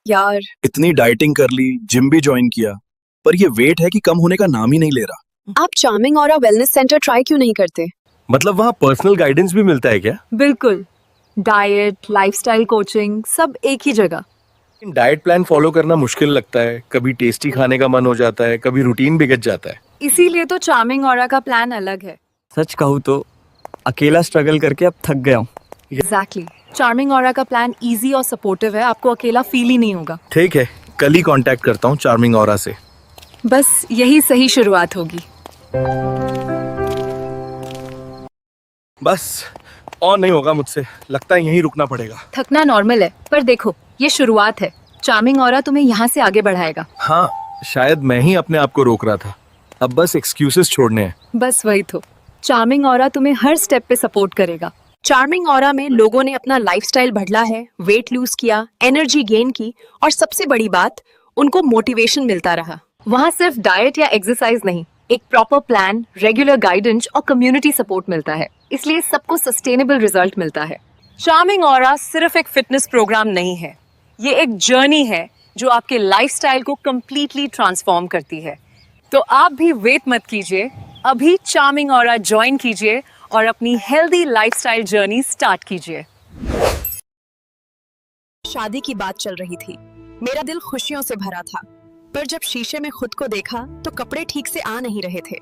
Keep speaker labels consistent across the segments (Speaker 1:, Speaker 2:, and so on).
Speaker 1: यार,
Speaker 2: इतनी डाइटिंग कर ली, जिम भी ज्वाइन किया, पर ये वेट है कि कम होने का नाम ही नहीं ले रहा।
Speaker 1: आप चार्मिंग और वेलनेस सेंटर ट्राई क्यों नहीं करते?
Speaker 2: मतलब वहाँ पर्सनल गाइडेंस भी मिलता है क्या?
Speaker 3: बिल्कुल। डाइट, लाइफस्टाइल कोचिंग सब एक ही जगह।
Speaker 2: डाइट प्लान फॉलो करना मुश्किल लगता है, कभी टेस्टी खाने का मन हो जाता है, कभी रूटीन बिगड़ जाता है।
Speaker 3: इसीलिए तो चार्मिंग ऑरा का प्लान अलग है।
Speaker 4: सच कहूँ तो अकेला स्ट्रगल करके अब थक गया हूँ।
Speaker 3: एग्जैक्टली। चार्मिंग ऑरा का प्लान इजी और सपोर्टिव है, आपको अकेला फील ही नहीं होगा।
Speaker 2: ठीक है, कल ही कांटेक्ट करता हूँ चार्मिंग ऑरा से।
Speaker 3: बस यही सही शुरुआत होगी।
Speaker 2: बस और नहीं होगा मुझसे, लगता है यहीं रुकना पड़ेगा।
Speaker 3: थकना नॉर्मल है, पर देखो ये शुरुआत है। चार्मिंग ऑरा तुम्हें यहाँ से आगे बढ़ाएगा।
Speaker 2: हाँ, शायद मैं ही अपने आप को रोक रहा था। अब बस एक्सक्यूजेस छोड़ने हैं।
Speaker 3: बस वही तो। चार्मिंग ऑरा तुम्हें हर स्टेप पे सपोर्ट करेगा।
Speaker 1: चार्मिंग ऑरा में लोगों ने अपना लाइफस्टाइल बदला है, वेट लूज किया, एनर्जी गेन की और सबसे बड़ी बात, उनको मोटिवेशन मिलता रहा।
Speaker 3: वहाँ सिर्फ डाइट या एक्सरसाइज नहीं, एक प्रॉपर प्लान, रेगुलर गाइडेंस और कम्युनिटी सपोर्ट मिलता है। इसलिए सबको सस्टेनेबल रिजल्ट मिलता है। चार्मिंग ऑरा सिर्फ एक फिटनेस प्रोग्राम नहीं है, ये एक जर्नी है जो आपके लाइफस्टाइल को कंप्लीटली ट्रांसफॉर्म करती है। तो आप भी वेट मत कीजिए, अभी चार्मिंग ऑरा ज्वाइन कीजिए और अपनी हेल्दी लाइफस्टाइल जर्नी स्टार्ट कीजिए।
Speaker 1: शादी की बात चल रही थी, मेरा दिल खुशियों से भरा था, पर जब शीशे में खुद को देखा तो कपड़े ठीक से आ नहीं रहे थे।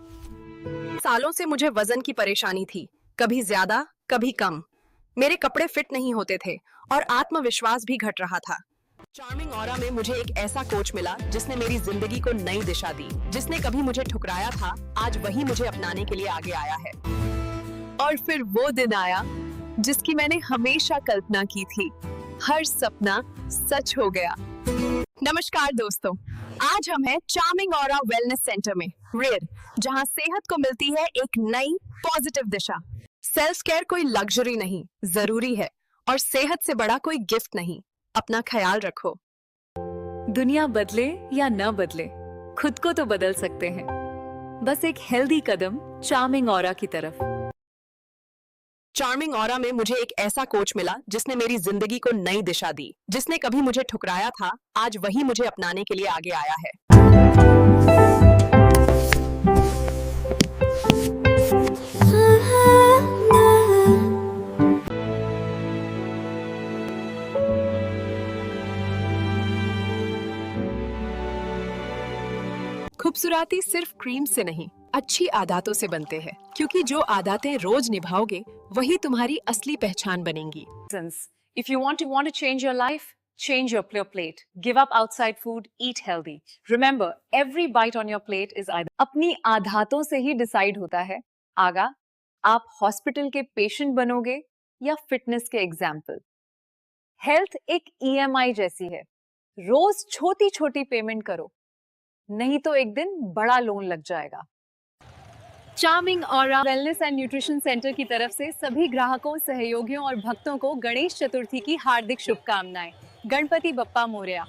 Speaker 1: सालों से मुझे वजन की परेशानी थी, कभी ज्यादा कभी कम। मेरे कपड़े फिट नहीं होते थे और आत्मविश्वास भी घट रहा था। चार्मिंग ऑरा में मुझे एक ऐसा कोच मिला जिसने मेरी जिंदगी को नई दिशा दी। जिसने कभी मुझे ठुकराया था, आज वही मुझे अपनाने के लिए आगे आया है। और फिर वो दिन आया जिसकी मैंने हमेशा कल्पना की थी। हर सपना सच हो गया। नमस्कार दोस्तों, आज हम हैं चार्मिंग ऑरा वेलनेस सेंटर में, रेड, जहां सेहत को मिलती है एक नई पॉजिटिव दिशा। सेल्फ केयर कोई लग्जरी नहीं, जरूरी है, और सेहत से बड़ा कोई गिफ्ट नहीं। अपना ख्याल रखो।
Speaker 3: दुनिया बदले या न बदले, खुद को तो बदल सकते हैं, बस एक हेल्दी कदम चार्मिंग ऑरा की तरफ।
Speaker 1: चार्मिंग ऑरा में मुझे एक ऐसा कोच मिला जिसने मेरी जिंदगी को नई दिशा दी। जिसने कभी मुझे ठुकराया था, आज वही मुझे अपनाने के लिए आगे आया है। खूबसूरती सिर्फ क्रीम से नहीं, अच्छी आदतों से बनते हैं, क्योंकि जो आदतें रोज निभाओगे वही तुम्हारी असली पहचान बनेंगी।
Speaker 3: If you want to change your life, change your plate. Give up outside food, eat healthy. Remember, every bite on your plate is either अपनी आदतों से ही डिसाइड होता है आगा आप हॉस्पिटल के पेशेंट बनोगे या फिटनेस के एग्जाम्पल। हेल्थ एक EMI जैसी है, रोज छोटी छोटी पेमेंट करो, नहीं तो एक दिन बड़ा लोन लग जाएगा। Charming aura wellness and nutrition centre की तरफ से सभी ग्राहकों, सहयोगियों और भक्तों को गणेश चतुर्थी की हार्दिक शुभकामनाएं। Ganpati Bappa Morya.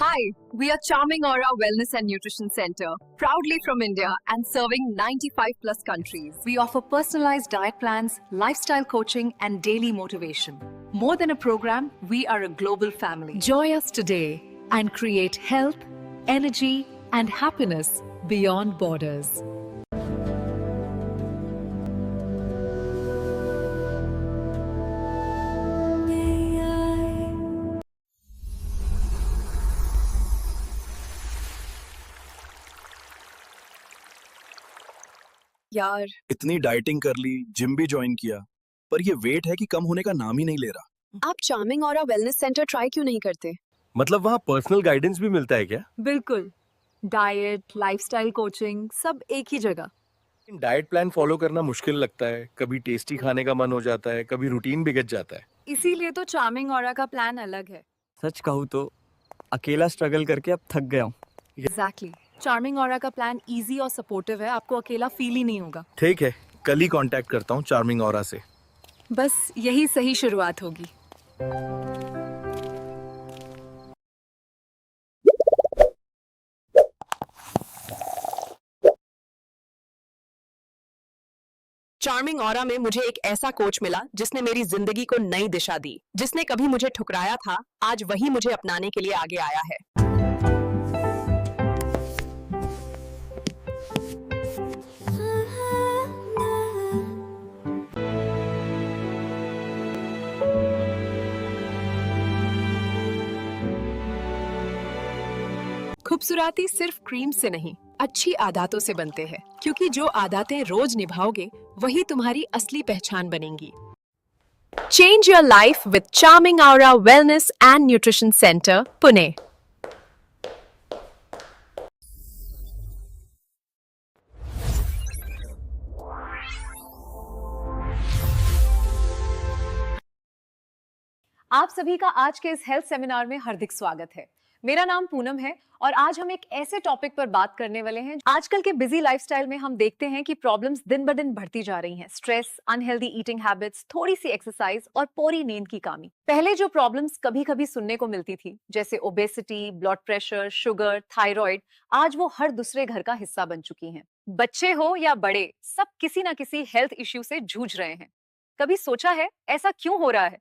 Speaker 1: Hi, we are Charming Aura Wellness and Nutrition Center, proudly from India and serving 95 plus countries.
Speaker 3: We offer personalized diet plans, lifestyle coaching, and daily motivation. More than a program, we are a global family. Join us today and create health, energy, and happiness beyond borders.
Speaker 1: यार,
Speaker 2: इतनी dieting कर ली, gym भी join किया, पर ये wait है कि कम होने का नाम ही नहीं ले रहा।
Speaker 1: आप charming aura wellness centre try क्यों नहीं करते?
Speaker 2: मतलब वहाँ पर्सनल गाइडेंस भी मिलता है क्या?
Speaker 3: बिल्कुल। डाइट, लाइफस्टाइल कोचिंग सब एक ही जगह।
Speaker 2: डाइट प्लान फॉलो करना मुश्किल लगता है, कभी टेस्टी खाने का मन हो जाता है, कभी रूटीन बिगड़ जाता है।
Speaker 3: इसीलिए तो चार्मिंग ऑरा का प्लान अलग है।
Speaker 4: सच कहूँ तो अकेला स्ट्रगल करके अब थक गया हूँ।
Speaker 3: एग्जैक्टली। चार्मिंग ऑरा का प्लान इजी और सपोर्टिव है, आपको अकेला फील ही नहीं होगा।
Speaker 2: ठीक है, कल ही कांटेक्ट करता हूँ चार्मिंग ऑरा से।
Speaker 3: बस यही सही शुरुआत होगी।
Speaker 1: चार्मिंग ऑरा में मुझे एक ऐसा कोच मिला जिसने मेरी जिंदगी को नई दिशा दी। जिसने कभी मुझे ठुकराया था, आज वही मुझे अपनाने के लिए आगे आया है। खूबसूरती सिर्फ क्रीम से नहीं, अच्छी आदतों से बनते हैं, क्योंकि जो आदतें रोज निभाओगे वही तुम्हारी असली पहचान बनेंगी। Change your life with charming aura wellness and nutrition centre, Pune.
Speaker 3: आप सभी का आज के इस हेल्थ सेमिनार में हार्दिक स्वागत है। मेरा नाम पूनम है और आज हम एक ऐसे टॉपिक पर बात करने वाले हैं। आजकल के बिजी लाइफस्टाइल में हम देखते हैं कि प्रॉब्लम्स दिन ब दिन बढ़ती जा रही हैं। स्ट्रेस, अनहेल्दी ईटिंग हैबिट्स, थोड़ी सी एक्सरसाइज और पूरी नींद की कमी। पहले जो प्रॉब्लम्स कभी कभी सुनने को मिलती थी, जैसे obesity, blood pressure, sugar, thyroid, आज वो हर दूसरे घर का हिस्सा बन चुकी हैं। बच्चे हो या बड़े, सब किसी ना किसी हेल्थ इश्यू से जूझ रहे हैं। कभी सोचा है ऐसा क्यों हो रहा है?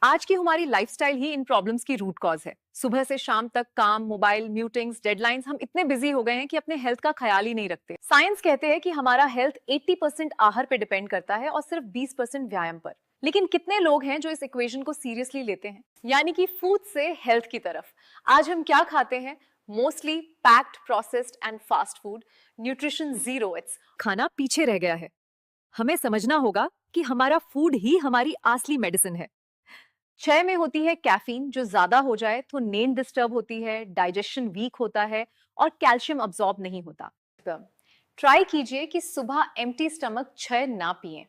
Speaker 3: आज की हमारी लाइफस्टाइल ही इन प्रॉब्लम्स की रूट कॉज है। सुबह से शाम तक काम, मोबाइल, मीटिंग्स, डेडलाइंस, हम इतने बिजी हो गए हैं कि अपने हेल्थ का ख्याल ही नहीं रखते। साइंस कहते हैं कि हमारा हेल्थ 80% आहार पे डिपेंड करता है और सिर्फ 20% व्यायाम पर। लेकिन कितने लोग हैं जो इस इक्वेशन को सीरियसली लेते हैं? यानी कि फूड से हेल्थ की तरफ। आज हम क्या खाते हैं? Mostly packed, processed and fast food. Nutrition zero, it's खाना पीछे रह गया है। हमें समझना होगा कि हमारा फूड ही हमारी असली मेडिसिन है। चाय में होती है कैफीन, जो ज्यादा हो जाए तो नींद डिस्टर्ब होती है, डाइजेशन वीक होता है और कैल्शियम अब्सॉर्ब नहीं होता। ट्राई कीजिए कि सुबह एम्प्टी स्टमक चाय ना पिएं।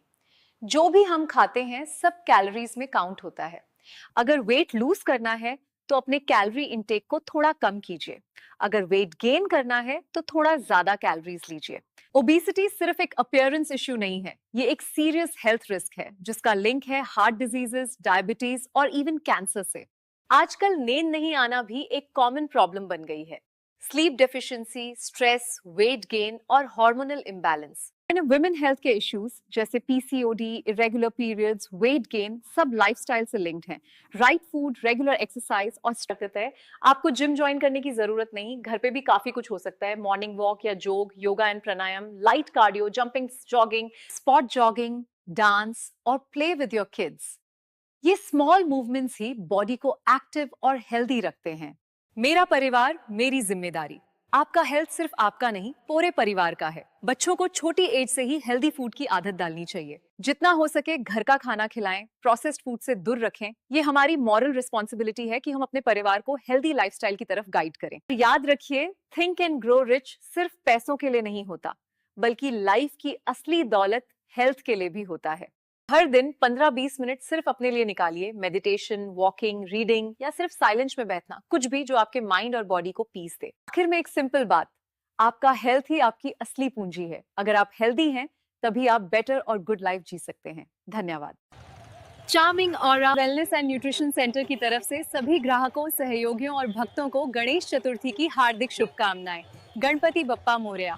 Speaker 3: जो भी हम खाते हैं सब कैलोरीज में काउंट होता है। अगर वेट लूज करना है तो अपने कैलोरी इंटेक को थोड़ा कम कीजिए। अगर वेट गेन करना है तो थोड़ा ज्यादा कैलोरीज लीजिए। ओबेसिटी सिर्फ एक अपीयरेंस इश्यू नहीं है, ये एक सीरियस हेल्थ रिस्क है जिसका लिंक है हार्ट डिजीजेस, डायबिटीज और इवन कैंसर से। आजकल नींद नहीं आना भी एक कॉमन प्रॉब्लम बन गई है। Sleep deficiency, stress, weight gain और हार्मोनल इम्बैलेंस। वुमेन हेल्थ के इश्यूज जैसे PCOD, irregular periods, weight gain, सब लाइफस्टाइल से लिंक्ड हैं। राइट फूड, रेगुलर एक्सरसाइज और स्ट्रेस है। आपको जिम ज्वाइन करने की जरूरत नहीं, घर पे भी काफी कुछ हो सकता है। मॉर्निंग वॉक या जोग, yoga and pranayama, light cardio, jumping, jogging, spot jogging, dance और प्ले विद योर किड्स। ये स्मॉल मूवमेंट्स ही बॉडी को एक्टिव और हेल्दी रखते हैं। मेरा परिवार, मेरी जिम्मेदारी। आपका हेल्थ सिर्फ आपका नहीं, पूरे परिवार का है। बच्चों को छोटी एज से ही हेल्दी फूड की आदत डालनी चाहिए। जितना हो सके घर का खाना खिलाएं, प्रोसेस्ड फूड से दूर रखें। ये हमारी मॉरल रिस्पॉन्सिबिलिटी है कि हम अपने परिवार को हेल्दी लाइफस्टाइल की तरफ गाइड करें। याद रखिए, थिंक एंड ग्रो रिच सिर्फ पैसों के लिए नहीं होता, बल्कि लाइफ की असली दौलत हेल्थ के लिए भी होता है। हर दिन 15-20 मिनट सिर्फ अपने लिए निकालिए। मेडिटेशन, वॉकिंग, रीडिंग या सिर्फ साइलेंस में बैठना, कुछ भी जो आपके माइंड और बॉडी को पीस दे। आखिर में एक सिंपल बात, आपका हेल्थ ही आपकी असली पूंजी है। अगर आप हेल्दी हैं तभी आप बेटर और गुड लाइफ जी सकते हैं। धन्यवाद। Charming aura wellness and nutrition centre की तरफ से सभी ग्राहकों, सहयोगियों और भक्तों को गणेश चतुर्थी की हार्दिक शुभकामनाएं। गणपति बप्पा मोरया।